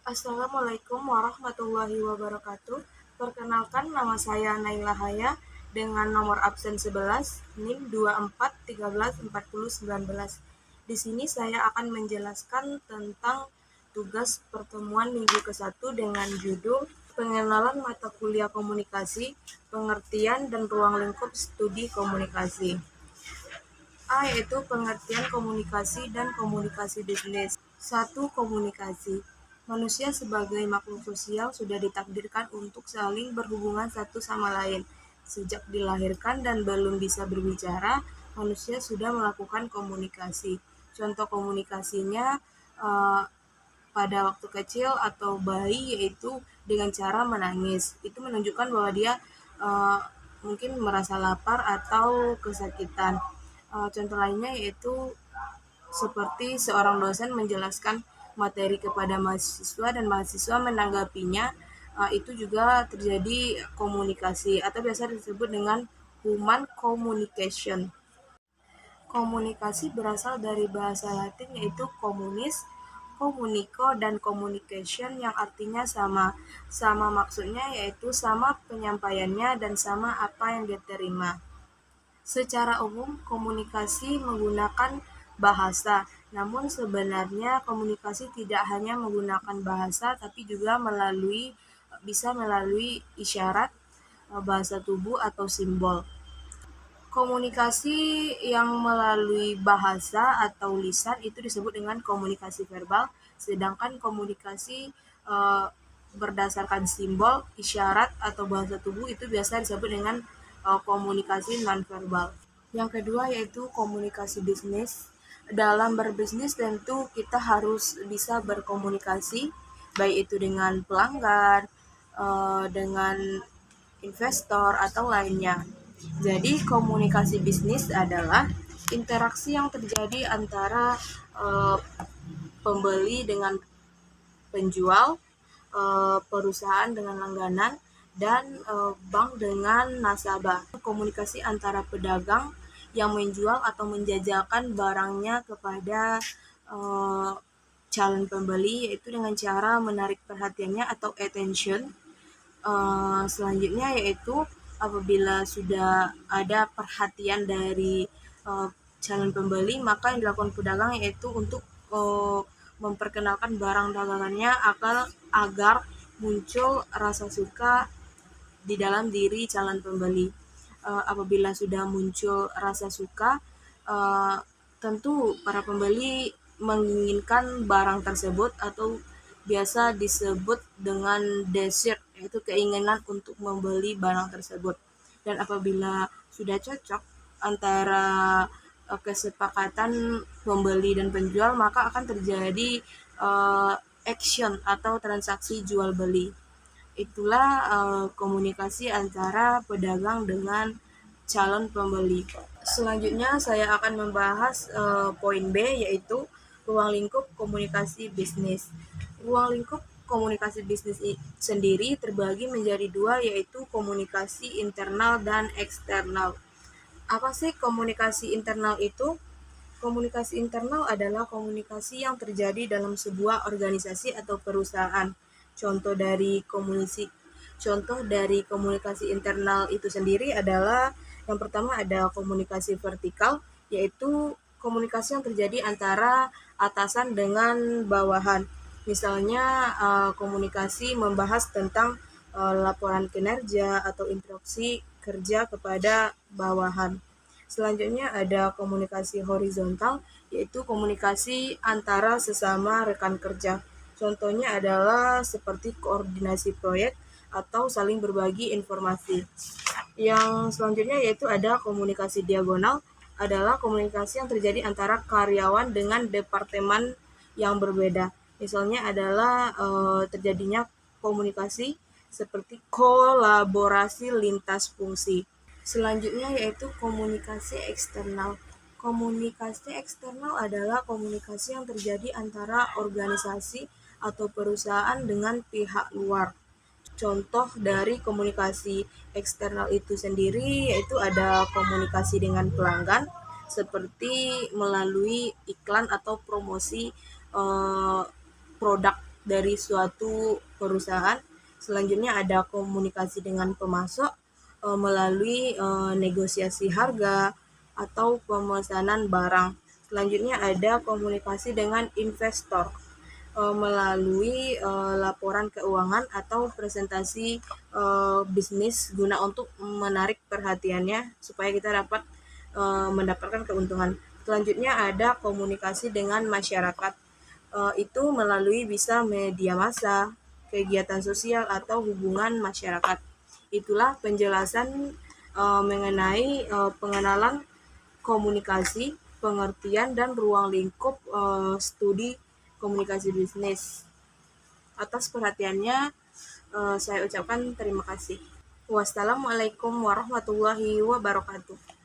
Assalamualaikum warahmatullahi wabarakatuh. Perkenalkan, nama saya Naila Haya dengan nomor absen 11 NIM 24134019. Di sini saya akan menjelaskan tentang tugas pertemuan minggu ke-1 dengan judul Pengenalan Mata Kuliah Komunikasi, Pengertian dan Ruang Lingkup Studi Komunikasi. A yaitu pengertian komunikasi dan komunikasi bisnis. 1. Komunikasi. Manusia sebagai makhluk sosial sudah ditakdirkan untuk saling berhubungan satu sama lain. Sejak dilahirkan dan belum bisa berbicara, manusia sudah melakukan komunikasi. Contoh komunikasinya pada waktu kecil atau bayi yaitu dengan cara menangis. Itu menunjukkan bahwa dia mungkin merasa lapar atau kesakitan. Contoh lainnya yaitu seperti seorang dosen menjelaskan materi kepada mahasiswa dan mahasiswa menanggapinya, itu juga terjadi komunikasi atau biasa disebut dengan human communication. Komunikasi berasal dari bahasa Latin yaitu communis, communico, dan communication yang artinya sama. Sama maksudnya yaitu sama penyampaiannya dan sama apa yang diterima. Secara umum, komunikasi menggunakan bahasa, namun sebenarnya komunikasi tidak hanya menggunakan bahasa, tapi juga bisa melalui isyarat, bahasa tubuh, atau simbol. Komunikasi yang melalui bahasa atau lisan itu disebut dengan komunikasi verbal, sedangkan komunikasi berdasarkan simbol, isyarat, atau bahasa tubuh itu biasa disebut dengan komunikasi nonverbal. Yang kedua yaitu komunikasi bisnis. Dalam berbisnis tentu kita harus bisa berkomunikasi, baik itu dengan pelanggan, dengan investor, atau lainnya. Jadi komunikasi bisnis adalah interaksi yang terjadi antara pembeli dengan penjual, perusahaan dengan langganan, dan bank dengan nasabah. Komunikasi antara pedagang yang menjual atau menjajalkan barangnya kepada calon pembeli, yaitu dengan cara menarik perhatiannya atau attention. Selanjutnya yaitu apabila sudah ada perhatian dari calon pembeli, maka yang dilakukan pedagang yaitu untuk memperkenalkan barang dagangannya agar muncul rasa suka di dalam diri calon pembeli. Apabila sudah muncul rasa suka, tentu para pembeli menginginkan barang tersebut atau biasa disebut dengan desire, yaitu keinginan untuk membeli barang tersebut. Dan apabila sudah cocok antara kesepakatan pembeli dan penjual, maka akan terjadi action atau transaksi jual beli. Itulah komunikasi antara pedagang dengan calon pembeli. Selanjutnya saya akan membahas poin B, yaitu ruang lingkup komunikasi bisnis. Ruang lingkup komunikasi bisnis sendiri terbagi menjadi dua, yaitu komunikasi internal dan eksternal. Apa sih komunikasi internal itu? Komunikasi internal adalah komunikasi yang terjadi dalam sebuah organisasi atau perusahaan. Contoh dari komunikasi internal itu sendiri adalah yang pertama ada komunikasi vertikal, yaitu komunikasi yang terjadi antara atasan dengan bawahan. Misalnya komunikasi membahas tentang laporan kinerja atau instruksi kerja kepada bawahan. Selanjutnya ada komunikasi horizontal, yaitu komunikasi antara sesama rekan kerja. Contohnya adalah seperti koordinasi proyek atau saling berbagi informasi. Yang selanjutnya yaitu ada komunikasi diagonal, adalah komunikasi yang terjadi antara karyawan dengan departemen yang berbeda. Misalnya adalah terjadinya komunikasi seperti kolaborasi lintas fungsi. Selanjutnya yaitu komunikasi eksternal. Komunikasi eksternal adalah komunikasi yang terjadi antara organisasi atau perusahaan dengan pihak luar. Contoh dari komunikasi eksternal itu sendiri yaitu ada komunikasi dengan pelanggan, seperti melalui iklan atau promosi produk dari suatu perusahaan. Selanjutnya ada komunikasi dengan pemasok melalui negosiasi harga atau pemesanan barang. Selanjutnya ada komunikasi dengan investor melalui laporan keuangan atau presentasi bisnis guna untuk menarik perhatiannya supaya kita dapat mendapatkan keuntungan. Selanjutnya ada komunikasi dengan masyarakat. Itu melalui bisa media massa, kegiatan sosial atau hubungan masyarakat. Itulah penjelasan mengenai pengenalan komunikasi, pengertian dan ruang lingkup studi komunikasi bisnis. Atas perhatiannya saya ucapkan terima kasih. Wassalamualaikum warahmatullahi wabarakatuh.